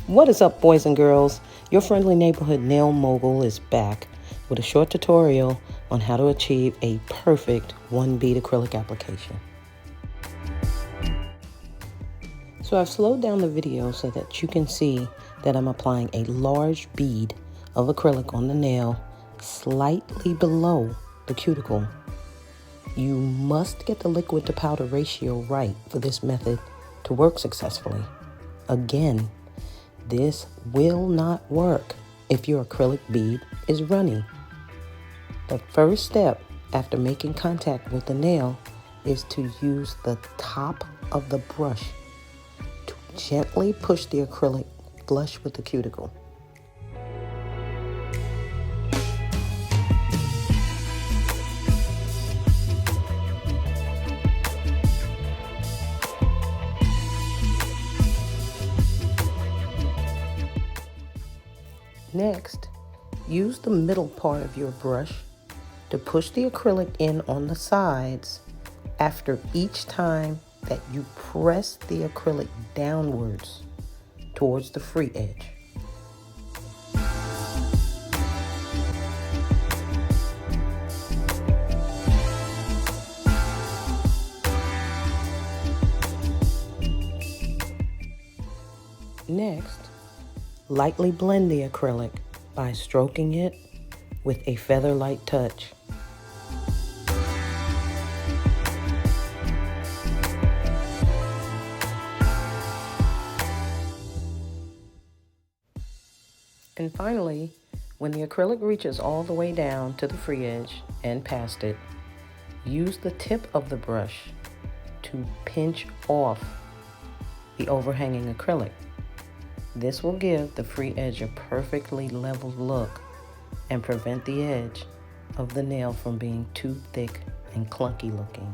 What is up, boys and girls? Your friendly neighborhood nail mogul is back with a short tutorial on how to achieve a perfect one-bead acrylic application. So I've slowed down the video so that you can see that I'm applying a large bead of acrylic on the nail slightly below the cuticle. You must get the liquid to powder ratio right for this method to work successfully. Again, this will not work if your acrylic bead is runny. The first step after making contact with the nail is to use the top of the brush to gently push the acrylic flush with the cuticle. Next, use the middle part of your brush to push the acrylic in on the sides after each time that you press the acrylic downwards towards the free edge. Next, lightly blend the acrylic by stroking it with a feather-light touch. And finally, when the acrylic reaches all the way down to the free edge and past it, use the tip of the brush to pinch off the overhanging acrylic. This will give the free edge a perfectly level look and prevent the edge of the nail from being too thick and clunky looking.